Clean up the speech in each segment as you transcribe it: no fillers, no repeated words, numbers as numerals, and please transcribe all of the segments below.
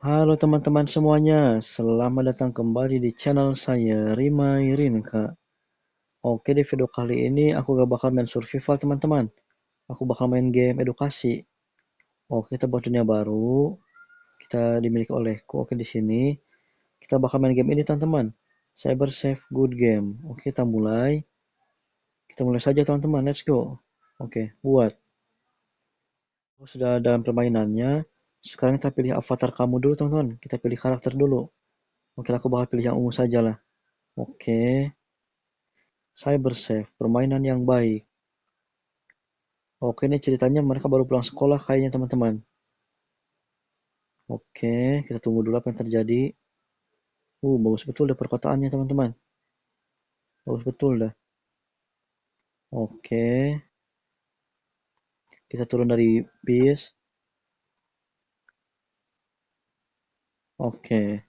Halo teman-teman semuanya, selamat datang kembali di channel saya, Rimai Rinka. Oke, di video kali ini aku gak bakal main survival teman-teman. Aku bakal main game edukasi. Oke, kita buat dunia baru. Kita dimiliki olehku. Oke, di sini kita bakal main game ini teman-teman. Cyber Safe Good Game. Oke, kita mulai. Kita mulai saja teman-teman, let's go. Oke, buat. Aku sudah dalam permainannya. Sekarang kita pilih avatar kamu dulu teman-teman. Kita pilih karakter dulu. Oke, aku bakal pilih yang ungu saja lah. Oke. Cybersafe, permainan yang baik. Oke, ini ceritanya mereka baru pulang sekolah kayaknya teman-teman. Oke, kita tunggu dulu apa yang terjadi. Bagus betul deh perkotaannya teman-teman. Bagus betul dah. Oke, kita turun dari bis. Oke,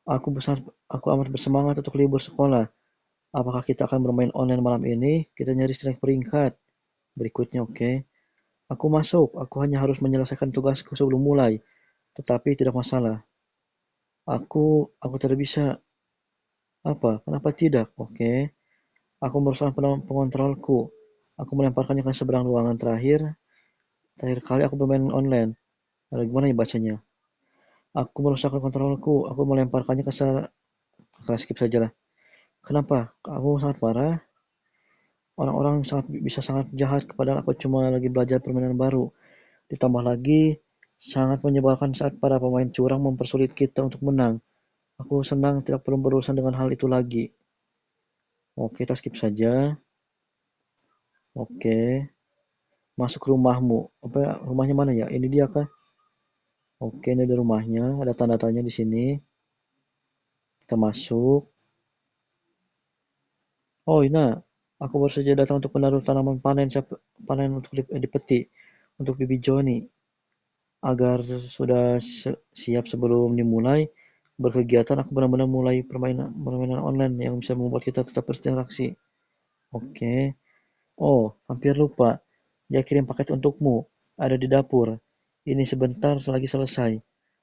aku besar, aku amat bersemangat untuk libur sekolah. Apakah kita akan bermain online malam ini? Kita nyaris naik peringkat. Berikutnya, oke. Aku masuk. Aku hanya harus menyelesaikan tugasku sebelum mulai. Tetapi tidak masalah. Aku tidak bisa. Apa? Kenapa tidak? Oke. Aku merusak pengontrolku. Aku melemparkannya ke seberang ruangan terakhir. Terakhir kali aku bermain online. Lalu gimana ya bacanya? Aku merusakkan kontrolku. Aku melemparkannya ke skip saja lah. Kenapa? Aku sangat parah. Orang-orang sangat jahat kepada aku cuma lagi belajar permainan baru. Ditambah lagi sangat menyebalkan saat para pemain curang mempersulit kita untuk menang. Aku senang tidak perlu berurusan dengan hal itu lagi. Oke, kita skip saja. Oke, masuk rumahmu. Apa rumahnya mana ya? Ini dia kah? Oke, ini ada rumahnya, ada tanda-tandanya di sini. Kita masuk. Oh, ini aku baru saja datang untuk menaruh tanaman panen untuk dipetik untuk bibi Joni agar sudah siap sebelum dimulai berkegiatan. Aku benar-benar mulai permainan online yang bisa membuat kita tetap berinteraksi. Oke. Oh, hampir lupa. Dia kirim paket untukmu. Ada di dapur. Ini sebentar lagi selesai.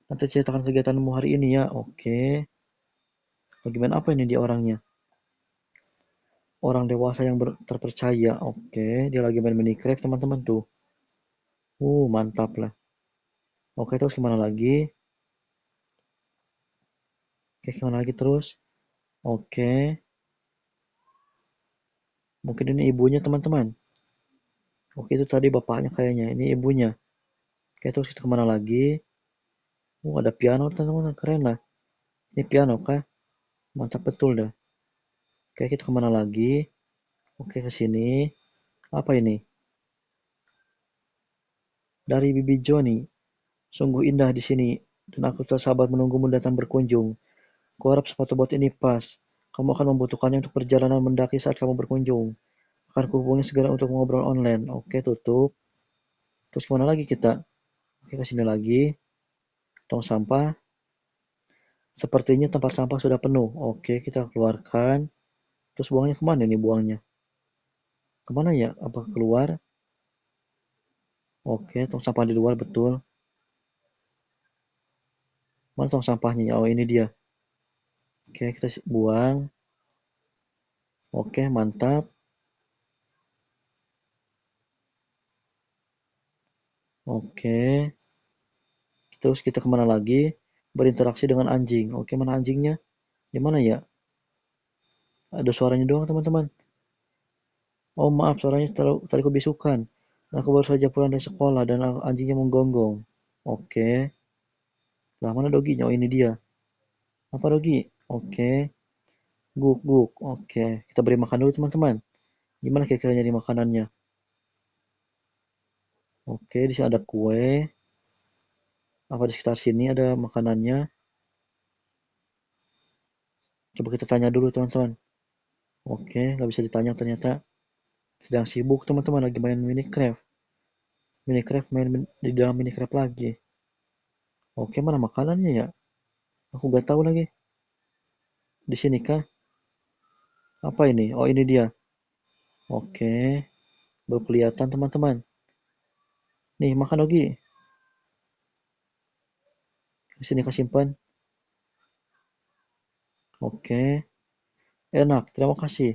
Nanti ceritakan kegiatanmu hari ini ya. Oke. Bagaimana apa ini dia orangnya? Orang dewasa yang terpercaya. Oke, dia lagi main Minecraft teman-teman tuh. Mantap lah. Oke, terus gimana lagi? Oke, gimana lagi terus? Oke, mungkin ini ibunya teman-teman. Oke, itu tadi bapaknya kayaknya. Ini ibunya. Oke, terus kita kemana lagi? Ada piano teman-teman. Keren lah. Ini piano kah? Mantap betul dah. Oke, kita kemana lagi? Oke, ke sini. Apa ini? Dari Bibi Joni. Sungguh indah di sini. Dan aku tak sabar menunggumu datang berkunjung. Kuharap sepatu bot ini pas. Kamu akan membutuhkannya untuk perjalanan mendaki saat kamu berkunjung. Akan kuhubungi segera untuk ngobrol online. Oke, tutup. Terus kemana lagi kita? Oke, ke sini lagi. Tong sampah. Sepertinya tempat sampah sudah penuh. Oke, kita keluarkan. Terus buangnya kemana nih buangnya? Kemana ya? Apa keluar? Oke, tong sampah di luar betul. Mana tong sampahnya ya? Oh, ini dia. Oke, kita buang. Oke, mantap. Oke, terus kita kemana lagi? Berinteraksi dengan anjing. Oke, mana anjingnya? Gimana ya? Ada suaranya doang, teman-teman. Oh, maaf, suaranya tadi kebisukan. Aku baru saja pulang dari sekolah dan anjingnya menggonggong. Oke. Lah, mana doginya? Oh, ini dia. Apa dogi? Oke. Guk, guk. Oke. Kita beri makan dulu, teman-teman. Gimana kira-kira nyari makanannya? Oke, di sini ada kue. Apa di sekitar sini ada makanannya? Coba kita tanya dulu, teman-teman. Oke, nggak bisa ditanya ternyata. Sedang sibuk, teman-teman. Lagi main Minecraft. Minecraft main di dalam Minecraft lagi. Oke, mana makanannya ya? Aku nggak tahu lagi. Di sini kah? Apa ini? Oh, ini dia. Oke. Baru kelihatan teman-teman. Nih, makan Ogi. Di sini kau simpan. Oke. Enak, terima kasih.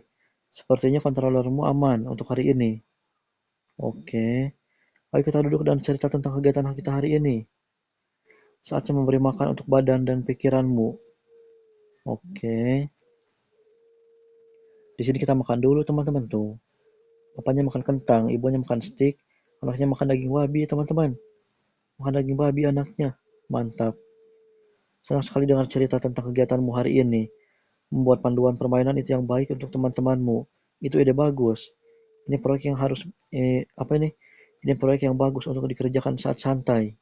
Sepertinya kontrolermu aman untuk hari ini. Oke. Ayo kita duduk dan cerita tentang kegiatan kita hari ini. Saatnya memberi makan untuk badan dan pikiranmu. Oke. Di sini kita makan dulu teman-teman tuh. Bapaknya makan kentang, ibunya makan steak, anaknya makan daging babi teman-teman. Makan daging babi anaknya. Mantap. Senang sekali dengar cerita tentang kegiatanmu hari ini. Membuat panduan permainan itu yang baik untuk teman-temanmu. Itu ide bagus. Ini proyek yang harus apa ini? Ini proyek yang bagus untuk dikerjakan saat santai.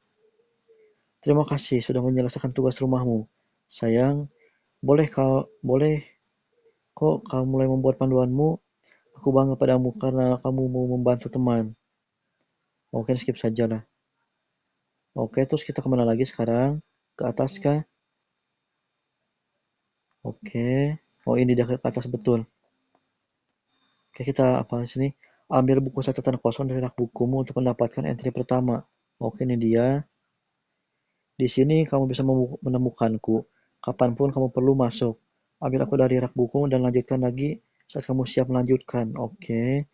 Terima kasih sudah menyelesaikan tugas rumahmu. Sayang, boleh kok kamu mulai membuat panduanmu. Aku bangga padamu karena kamu mau membantu teman. Oke, skip saja lah. Oke, terus kita kemana lagi sekarang? Ke atas kah? Oke. Oh, ini dia ke atas betul. Oke, kita apa di sini? Ambil buku catatan kosong dari rak bukumu untuk mendapatkan entry pertama. Oke, ini dia. Di sini kamu bisa menemukanku. Kapanpun kamu perlu masuk. Ambil aku dari rak buku dan lanjutkan lagi saat kamu siap melanjutkan. Oke.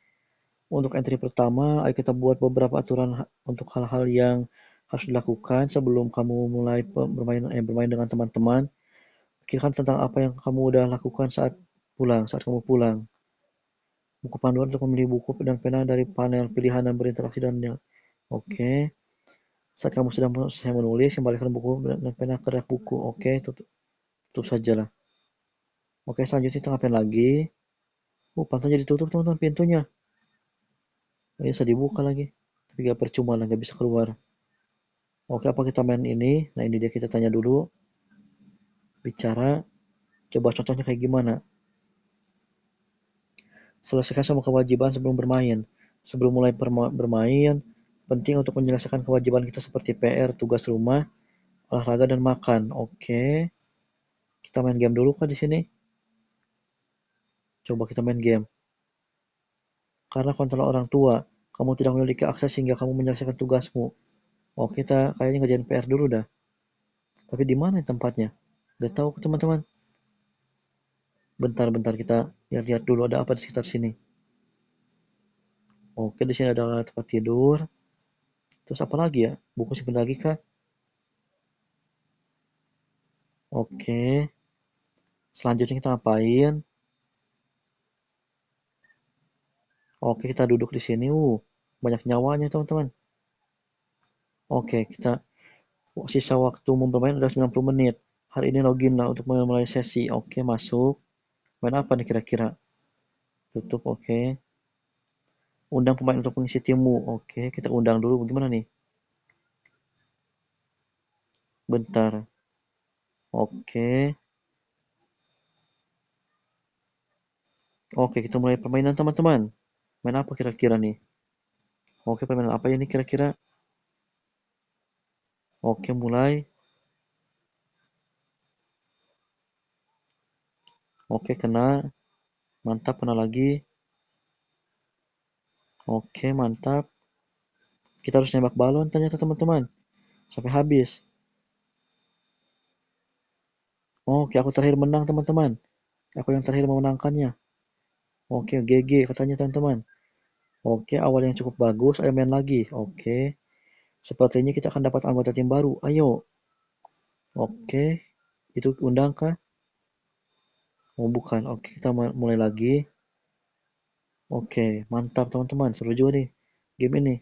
Untuk entry pertama, ayo kita buat beberapa aturan untuk hal-hal yang harus dilakukan sebelum kamu mulai bermain dengan teman-teman. Pikirkan tentang apa yang kamu udah lakukan saat kamu pulang. Buku panduan untuk memilih buku dan pena dari panel pilihan dan berinteraksi dengannya. Oke. Saat kamu sedang selesai menulis, kembalikan buku dan pena ke rak buku. Oke, tutup saja lah. Oke, selanjutnya kita ngapain lagi? Pantainya ditutup teman-teman pintunya. Ini bisa dibuka lagi. Tapi gak percuma lah, gak bisa keluar. Oke, apa kita main ini? Nah, ini dia kita tanya dulu. Bicara. Coba contohnya kayak gimana? Selesaikan semua kewajiban sebelum bermain. Sebelum mulai bermain, penting untuk menyelesaikan kewajiban kita seperti PR, tugas rumah, olahraga dan makan. Oke. Kita main game dulu kan di sini. Coba kita main game. Karena kontrol orang tua, kamu tidak memiliki akses hingga kamu menyelesaikan tugasmu. Oh, kita kayaknya ngerjain PR dulu dah. Tapi di mana tempatnya? Gak tahu teman-teman. Bentar-bentar kita lihat-lihat dulu ada apa di sekitar sini. Oke, di sini ada tempat tidur. Terus apa lagi ya? Buku simpen lagi kah? Oke. Selanjutnya kita ngapain? Oke, kita duduk di sini. Banyak nyawanya teman-teman. Oke, kita sisa waktu mau bermain ada 90 menit. Hari ini login lah untuk mulai sesi. Oke, masuk. Main apa nih kira-kira? Tutup, oke. Undang pemain untuk mengisi timmu. Oke, kita undang dulu. Bagaimana nih? Bentar. Oke. Oke, kita mulai permainan teman-teman. Main apa kira-kira nih? Oke, permainan apa ini kira-kira? Oke, mulai. Oke, kena. Mantap, kena lagi. Oke, mantap. Kita harus nembak balon ternyata teman-teman. Sampai habis. Oke, aku terakhir menang teman-teman. Aku yang terakhir memenangkannya. Oke, GG katanya teman-teman. Oke, awal yang cukup bagus. Ayo main lagi. Oke. Sepertinya kita akan dapat anggota tim baru. Ayo. Oke. Itu undang kah? Oh, bukan. Oke, kita mulai lagi. Oke, mantap teman-teman. Seru juga nih game ini.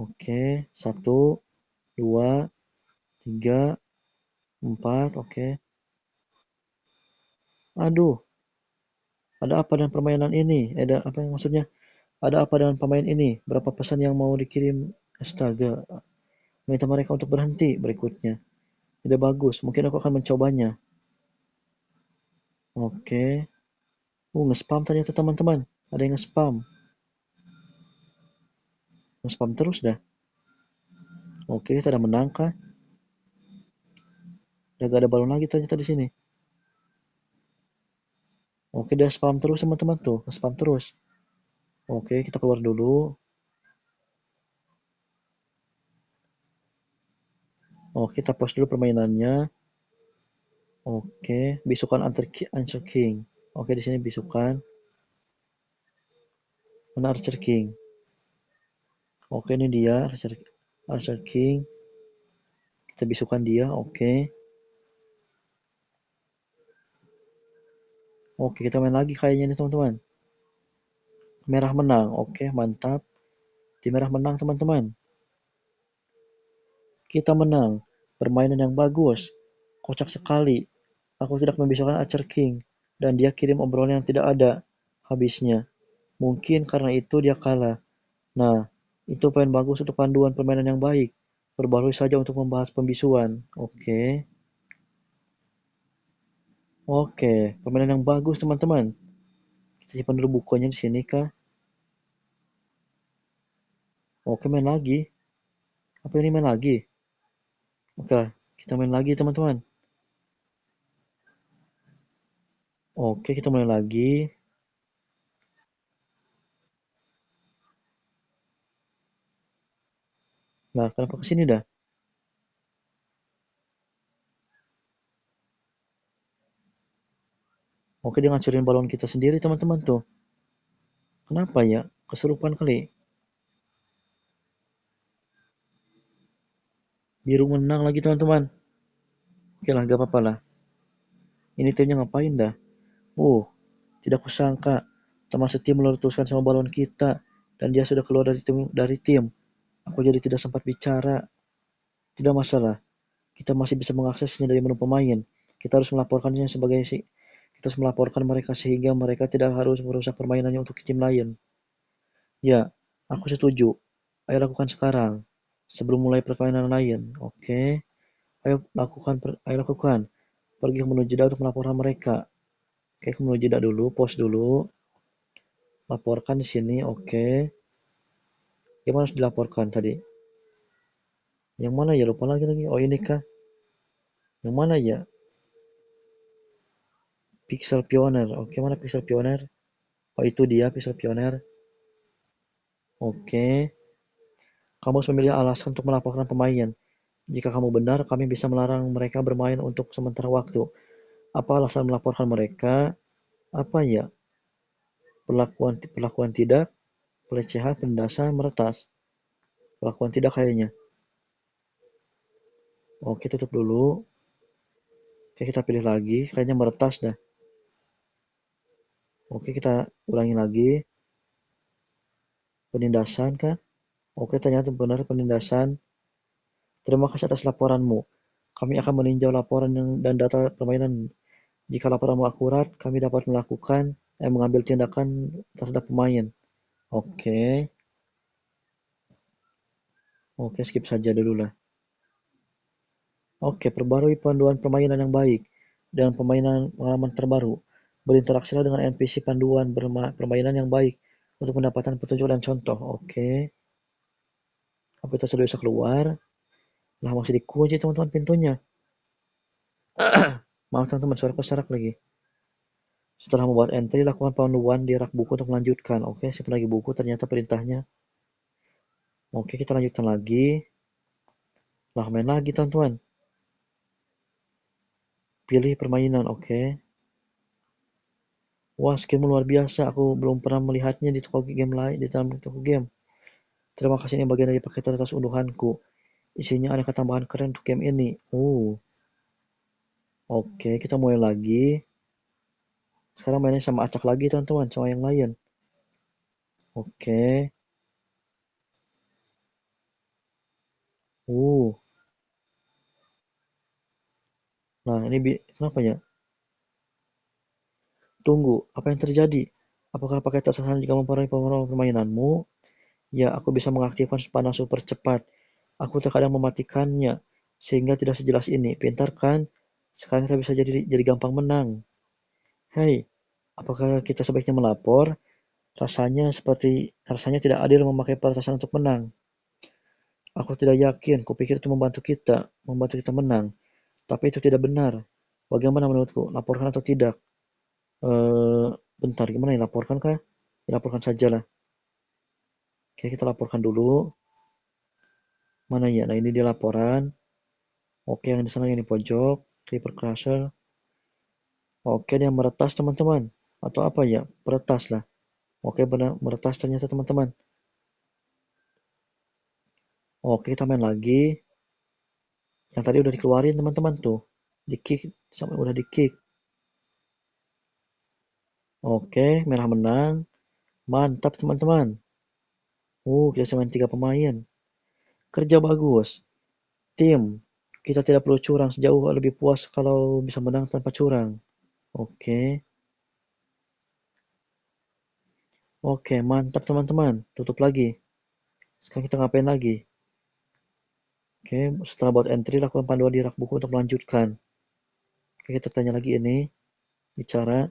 Oke, satu, dua, tiga, empat. Oke. Aduh, ada apa dengan permainan ini? Ada apa yang maksudnya? Ada apa dengan pemain ini? Berapa pesan yang mau dikirim? Astaga. Minta mereka untuk berhenti berikutnya. Tidak bagus. Mungkin aku akan mencobanya. Oke. Nge-spam ternyata teman-teman. Ada yang nge-spam. Nge-spam terus dah. Oke, kita udah menang kah? Udah gak ada balon lagi ternyata di sini. Oke, dia spam terus teman-teman tuh, spam terus. Oke, kita keluar dulu. Oke, kita pause dulu permainannya. Oke, bisukan Answer King. Oke, di sini bisukan. Mana Archer King? Oke, ini dia Archer King. Kita bisukan dia. Oke. Oke, kita main lagi kayaknya nih teman-teman. Merah menang. Oke, mantap. Tim merah menang teman-teman. Kita menang. Permainan yang bagus. Kocak sekali. Aku tidak membisukan Archer King. Dan dia kirim obrolan yang tidak ada habisnya. Mungkin karena itu dia kalah. Nah, itu poin bagus untuk panduan permainan yang baik. Perbarui saja untuk membahas pembisuan. Oke. Oke, permainan yang bagus teman-teman. Kita simpan dulu bukunya di sini kah? Oke, main lagi. Apa ini main lagi? Oke, kita main lagi teman-teman. Oke, kita mulai lagi. Nah, kenapa ke sini dah? Oke, dia ngancurin balon kita sendiri teman-teman tuh. Kenapa ya? Kesurupan kali. Biru menang lagi teman-teman. Oke lah, gak apa-apa lah. Ini timnya ngapain dah? Tidak kusangka. Teman setim meletuskan sama balon kita. Dan dia sudah keluar dari tim. Aku jadi tidak sempat bicara. Tidak masalah. Kita masih bisa mengaksesnya dari menu pemain. Kita harus melaporkannya sebagai si Kita harus melaporkan mereka sehingga mereka tidak harus merusak permainannya untuk tim lain. Ya, aku setuju. Ayo lakukan sekarang. Sebelum mulai permainan lain. Oke. Ayo lakukan. Pergi ke menu jeda untuk melaporkan mereka. Oke, ke menu jeda dulu, pause dulu. Laporkan di sini, oke. Gimana harus dilaporkan tadi? Yang mana ya? Lupa lagi. Oh, ini kah? Yang mana ya? Pixel Pioneer. Oke, mana Pixel Pioneer? Oh, itu dia Pixel Pioneer. Oke. Kamu harus memilih alasan untuk melaporkan pemain. Jika kamu benar, kami bisa melarang mereka bermain untuk sementara waktu. Apa alasan melaporkan mereka? Apa ya? Perlakuan tidak, pelecehan, penindasan, meretas. Perlakuan tidak kayaknya. Oke, tutup dulu. Oke, kita pilih lagi. Kayaknya meretas dah. Oke, kita ulangi lagi. Penindasan kah? Oke, ternyata benar penindasan. Terima kasih atas laporanmu. Kami akan meninjau laporan dan data permainan. Jika laporanmu akurat, kami dapat mengambil tindakan terhadap pemain. Oke, oke, skip saja dulu lah. Oke, perbarui panduan permainan yang baik dengan pengalaman terbaru. Berinteraksilah dengan NPC panduan permainan yang baik untuk mendapatkan petunjuk dan contoh. Oke, apa kita sudah bisa keluar? Lah masih dikunci teman-teman pintunya. Maaf teman-teman, suara kesarak lagi. Setelah membuat entry, lakukan panduan di rak buku untuk melanjutkan. Oke, simpan lagi buku, ternyata perintahnya. Oke, kita lanjutkan lagi. Lah main lagi teman-teman. Pilih permainan, oke. Wah, skillmu luar biasa. Aku belum pernah melihatnya di toko game lain, di dalam toko game. Terima kasih, ini bagian dari paket atas unduhanku. Isinya aneka tambahan keren untuk game ini. Oke, kita mulai lagi. Sekarang mainnya sama acak lagi teman-teman, sama yang lain. Oke. Uh, nah ini kenapa ya? Tunggu, apa yang terjadi? Apakah pakai tersesan jika mempengaruhi permainanmu? Ya, aku bisa mengaktifkan panah super cepat. Aku terkadang mematikannya, sehingga tidak sejelas ini. Pintar kan? Sekarang kita bisa jadi gampang menang. Hei, apakah kita sebaiknya melapor? Rasanya tidak adil memakai pertasan untuk menang. Aku tidak yakin, kupikir itu membantu kita menang. Tapi itu tidak benar. Bagaimana menurutku, laporkan atau tidak? Eh, bentar, gimana ya? Laporkan kah? Dilaporkan saja lah. Oke, kita laporkan dulu. Mana ya? Nah, ini dia laporan. Oke, yang di sana yang di pojok. Creeper Crusher. Oke, dia meretas teman-teman. Atau apa ya? Peretas lah. Oke, benar meretas ternyata teman-teman. Oke, kita main lagi. Yang tadi udah dikeluarin teman-teman tuh. Di kick, sampai udah di kick. Oke, merah menang. Mantap teman-teman. Kita cuma 3 pemain. Kerja bagus. Tim, kita tidak perlu curang. Sejauh lebih puas kalau bisa menang tanpa curang. Oke, oke, mantap teman-teman. Tutup lagi. Sekarang kita ngapain lagi? Oke, setelah buat entry, lakukan panduan di rak buku untuk melanjutkan. Oke, kita tanya lagi ini. Bicara.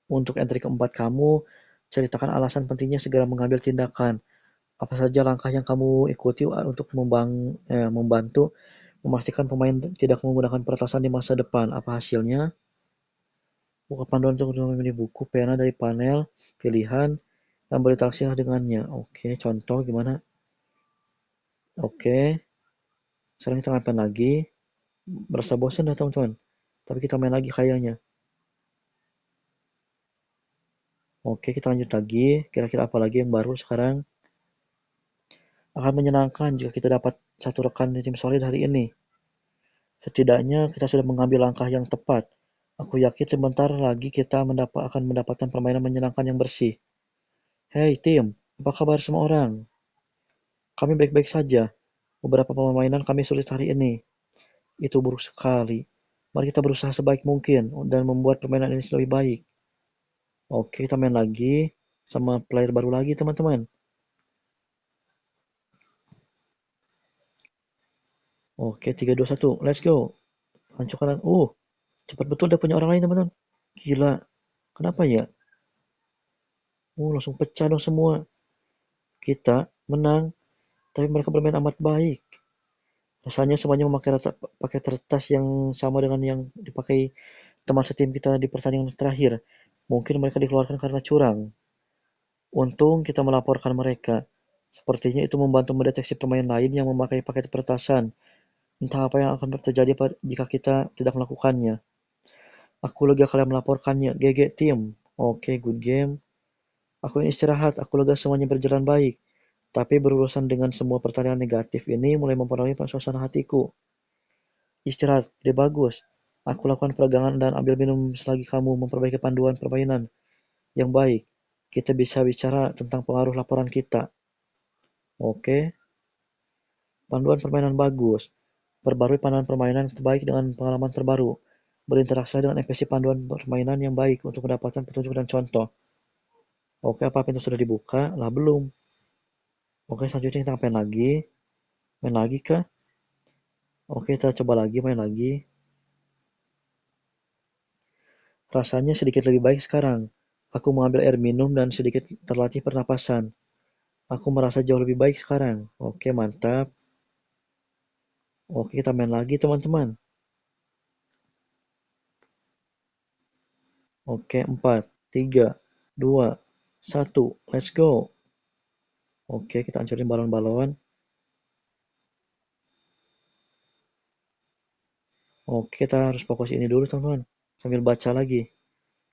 Untuk entry keempat kamu, ceritakan alasan pentingnya segera mengambil tindakan. Apa saja langkah yang kamu ikuti untuk membantu memastikan pemain tidak menggunakan peretasan di masa depan. Apa hasilnya? Buka panduan untuk memilih buku, pena dari panel, pilihan, dan berinteraksilah dengannya. Oke, contoh gimana? Oke, sekarang kita ngapain lagi? Berasa bosan dah teman-teman. Tapi kita main lagi kayaknya. Oke, kita lanjut lagi. Kira-kira apa lagi yang baru sekarang? Akan menyenangkan jika kita dapat satu rekan di tim solid hari ini. Setidaknya kita sudah mengambil langkah yang tepat. Aku yakin sebentar lagi kita akan mendapatkan permainan menyenangkan yang bersih. Hei tim, apa kabar semua orang? Kami baik-baik saja. Beberapa permainan kami sulit hari ini. Itu buruk sekali. Mari kita berusaha sebaik mungkin dan membuat permainan ini lebih baik. Oke, kita main lagi sama player baru lagi, teman-teman. Oke, 3, 2, 1. Let's go. Hancurkan. Cepat betul dia punya orang lain, teman-teman. Gila. Kenapa ya? Langsung pecah dong semua. Kita menang, tapi mereka bermain amat baik. Rasanya semuanya pakai kertas yang sama dengan yang dipakai teman setim kita di pertandingan terakhir. Mungkin mereka dikeluarkan karena curang. Untung kita melaporkan mereka. Sepertinya itu membantu mendeteksi pemain lain yang memakai paket peretasan. Entah apa yang akan terjadi jika kita tidak melakukannya. Aku lega kalian melaporkannya. GG tim. Oke, good game. Aku ingin istirahat. Aku lega semuanya berjalan baik. Tapi berurusan dengan semua pertanyaan negatif ini mulai mempengaruhi suasana hatiku. Istirahat, ide bagus. Aku lakukan peregangan dan ambil minum selagi kamu memperbaiki panduan permainan yang baik. Kita bisa bicara tentang pengaruh laporan kita. Oke, panduan permainan bagus. Perbarui panduan permainan terbaik dengan pengalaman terbaru. Berinteraksi dengan NPC panduan permainan yang baik untuk mendapatkan petunjuk dan contoh. Oke, apa pintu sudah dibuka? Lah belum. Oke, selanjutnya kita ngapain lagi? Main lagi kah? Oke, kita coba lagi, main lagi. Rasanya sedikit lebih baik sekarang. Aku mengambil air minum dan sedikit terlatih pernapasan. Aku merasa jauh lebih baik sekarang. Oke, mantap. Oke, kita main lagi, teman-teman. Oke, 4, 3, 2, 1. Let's go. Oke, kita hancurin balon-balon. Oke, kita harus fokus ini dulu, teman-teman. Sambil baca lagi.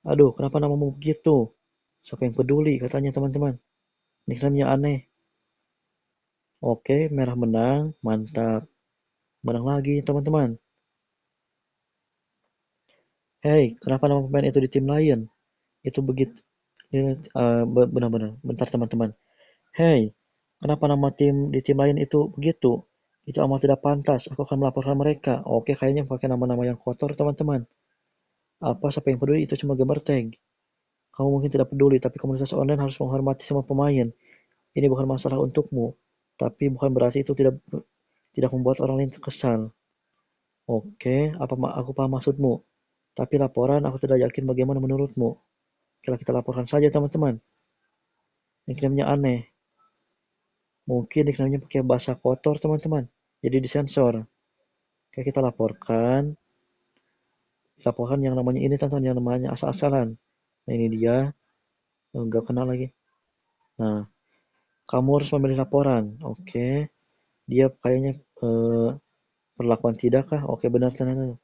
Aduh, kenapa namamu begitu? Siapa yang peduli, katanya teman-teman. Nickname-nya aneh. Oke, merah menang. Mantap. Menang lagi, teman-teman. Hei, kenapa nama pemain itu di tim lain? Itu begitu. Benar-benar. Bentar, teman-teman. Hei, kenapa nama tim di tim lain itu begitu? Itu amat tidak pantas. Aku akan melaporkan mereka. Oke, kayaknya pakai nama-nama yang kotor, teman-teman. Apa siapa yang peduli itu cuma gambar tag. Kamu mungkin tidak peduli, tapi komunitas online harus menghormati semua pemain. Ini bukan masalah untukmu, tapi bukan berarti itu tidak tidak membuat orang lain terkesan. Oke, aku paham maksudmu. Tapi laporan aku tidak yakin bagaimana menurutmu. Kita laporkan saja, teman-teman. Nickname-nya aneh. Mungkin nickname-nya pakai bahasa kotor, teman-teman. Jadi disensor. Oke, kita laporkan. Laporkan yang namanya ini teman-teman, yang namanya asal-asalan. Nah ini dia, nggak kenal lagi. Nah, kamu harus memilih laporan. Oke, dia kayaknya perlakuan tidak kah? Oke, benar ternyata.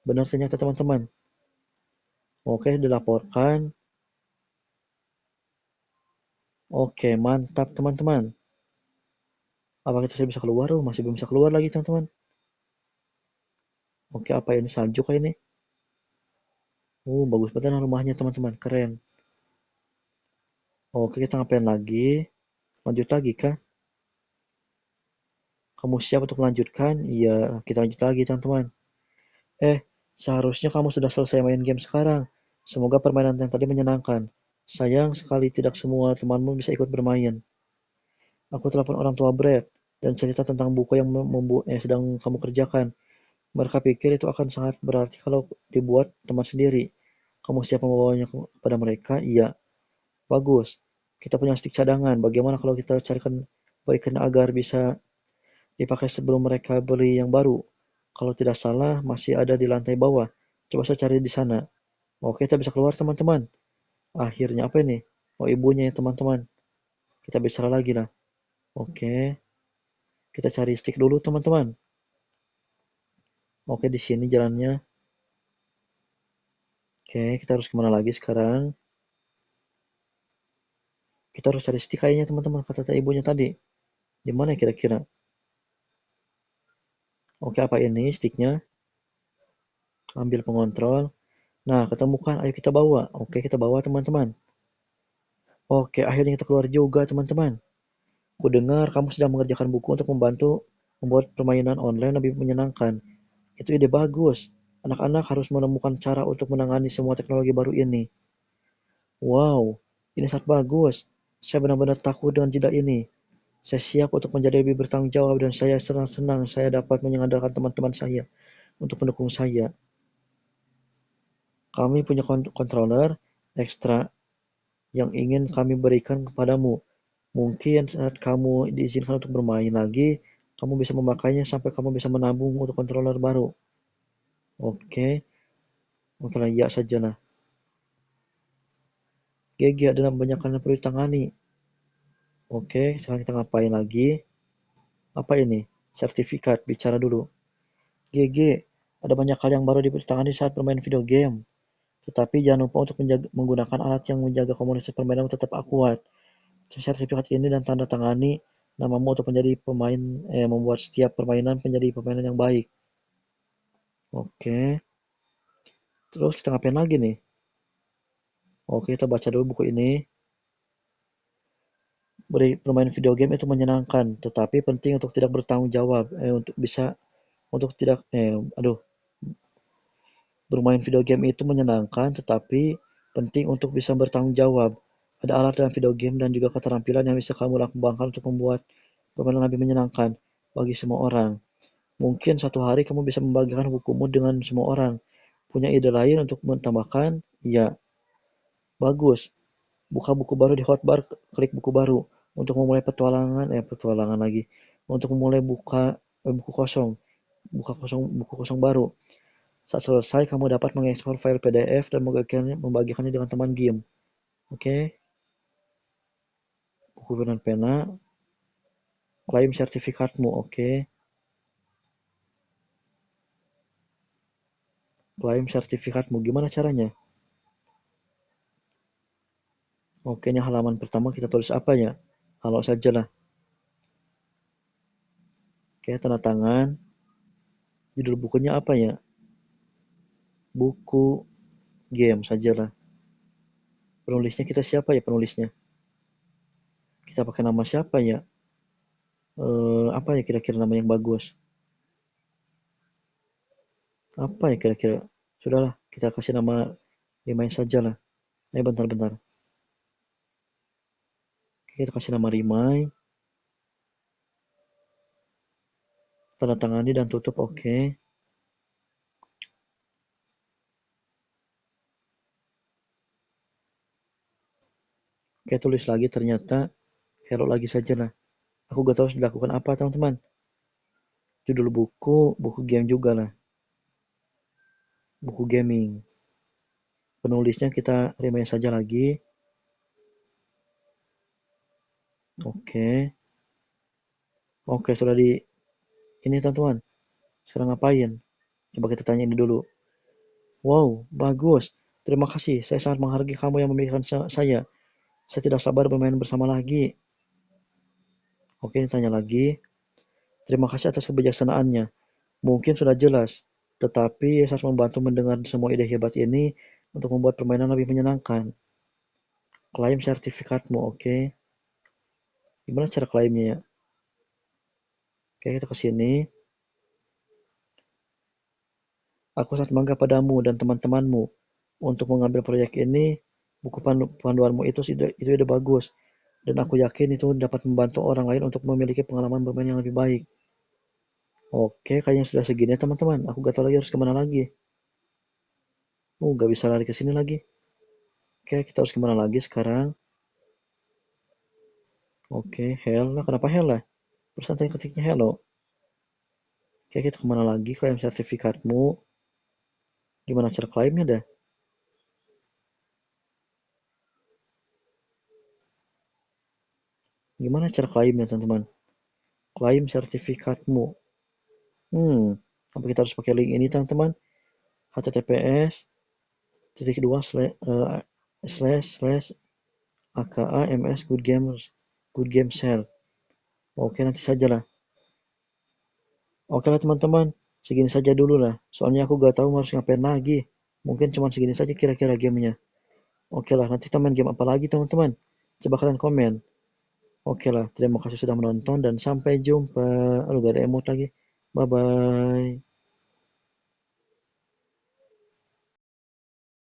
Benar ternyata teman-teman. Oke, dilaporkan. Oke, mantap teman-teman. Apakah kita sudah bisa keluar? Oh, masih belum bisa keluar lagi teman-teman. Oke, apa ini salju kah ini? Bagus banget rumahnya teman-teman, keren. Oke, kita ngapain lagi? Lanjut lagi kah? Kamu siap untuk melanjutkan? Iya, kita lanjut lagi teman-teman. Eh, seharusnya kamu sudah selesai main game sekarang. Semoga permainan yang tadi menyenangkan. Sayang sekali tidak semua temanmu bisa ikut bermain. Aku telepon orang tua Brad dan cerita tentang buku yang sedang kamu kerjakan. Mereka pikir itu akan sangat berarti kalau dibuat teman sendiri. Kamu siap membawanya kepada mereka? Iya. Bagus. Kita punya stik cadangan. Bagaimana kalau kita berikan agar bisa dipakai sebelum mereka beli yang baru? Kalau tidak salah, masih ada di lantai bawah. Coba saya cari di sana. Oke, kita bisa keluar teman-teman. Akhirnya apa ini? Oh, ibunya ya teman-teman. Kita bicara lagi lah. Oke, kita cari stick dulu teman-teman. Oke, di sini jalannya. Oke, kita harus kemana lagi sekarang? Kita harus cari stick kayaknya teman-teman, kata ibunya tadi. Di mana kira-kira? Oke, apa ini sticknya? Ambil pengontrol. Nah, ketemukan. Ayo kita bawa. Oke, kita bawa teman-teman. Oke, akhirnya kita keluar juga teman-teman. Ku dengar kamu sedang mengerjakan buku untuk membantu membuat permainan online lebih menyenangkan. Itu ide bagus. Anak-anak harus menemukan cara untuk menangani semua teknologi baru ini. Wow, ini sangat bagus. Saya benar-benar takut dengan jeda ini. Saya siap untuk menjadi lebih bertanggung jawab dan saya senang-senang saya dapat mengandalkan teman-teman saya untuk mendukung saya. Kami punya controller ekstra yang ingin kami berikan kepadamu. Mungkin saat kamu diizinkan untuk bermain lagi, kamu bisa memakainya sampai kamu bisa menabung untuk controller baru. Oke, oke lah, ya saja lah. GG ada banyak hal yang perlu ditangani. Oke, sekarang kita ngapain lagi? Apa ini? Sertifikat, bicara dulu. GG, ada banyak hal yang baru ditangani saat bermain video game. Tetapi jangan lupa untuk menggunakan alat yang menjaga komunitas permainan tetap akurat. Sertifikat ini dan tanda tangani namamu untuk menjadi membuat setiap permainan menjadi permainan yang baik. Oke, terus kita ngapain lagi nih? Oke, kita baca dulu buku ini. Bermain video game itu menyenangkan, tetapi penting untuk tidak bertanggung jawab. Untuk tidak, bermain video game itu menyenangkan, tetapi penting untuk bisa bertanggung jawab. Ada alat dalam video game dan juga keterampilan yang bisa kamu kembangkan untuk membuat permainan lebih menyenangkan bagi semua orang. Mungkin suatu hari kamu bisa membagikan bukumu dengan semua orang. Punya ide lain untuk menambahkan? Ya, bagus. Buka buku baru di hotbar, klik buku baru. Untuk memulai petualangan lagi. Untuk memulai buku kosong. Buku kosong baru. Saat selesai, kamu dapat mengekspor file PDF dan membagikannya dengan teman game. Oke, buku dan pena. Klaim sertifikatmu, oke. Klaim sertifikatmu, gimana caranya? Oke, ini halaman pertama kita tulis apa ya? Halo saja lah. Oke, tanda tangan. Judul bukunya apa ya? Buku game sajalah. Penulisnya kita siapa ya penulisnya? Kita pakai nama siapa ya? Apa ya kira-kira nama yang bagus? Apa ya kira-kira? Sudahlah, kita kasih nama Rimai saja lah. Bentar-bentar. Kita kasih nama Rimai. Tanda tangani dan tutup, oke. Oke, tulis lagi ternyata hello lagi saja lah. Aku gak tahu harus dilakukan apa teman-teman. Judul buku game juga lah. buku gaming. Penulisnya kita remain saja lagi. Oke. Oke, sudah di ini teman-teman. Sekarang ngapain? Coba kita tanya ini dulu. Wow, bagus. Terima kasih. Saya sangat menghargai kamu yang memikirkan saya. Saya tidak sabar bermain bersama lagi. Oke, ini tanya lagi. Terima kasih atas kebijaksanaannya. Mungkin sudah jelas, tetapi saya harus membantu mendengar semua ide hebat ini untuk membuat permainan lebih menyenangkan. Klaim sertifikatmu, oke? Gimana cara klaimnya ya? Oke, kita ke sini. Aku sangat bangga padamu dan teman-temanmu untuk mengambil proyek ini. Buku panduanmu itu ide bagus, dan aku yakin itu dapat membantu orang lain untuk memiliki pengalaman bermain yang lebih baik. Oke, kayaknya sudah segini ya teman-teman. Aku gak tahu lagi harus kemana lagi. Gak bisa lari ke sini lagi. Oke, kita harus kemana lagi sekarang? Oke, Hella. Kenapa Hella? Terus nanti ketiknya hello. Oke, kita kemana lagi? Klaim sertifikatmu. Gimana cara klaimnya dah? Gimana cara klaimnya teman-teman? Klaim sertifikatmu. Apa kita harus pakai link ini teman-teman? https titik dua slash aka ms good game share. Oke, nanti sajalah. Oke lah teman-teman, segini saja dulu lah. Soalnya aku gak tahu harus ngapain lagi. Mungkin cuma segini saja kira-kira gamenya. Oke lah, nanti kita main game apa lagi teman-teman? Coba kalian komen. Oke lah, terima kasih sudah menonton dan sampai jumpa. Aduh, gak ada emot lagi. Bye-bye.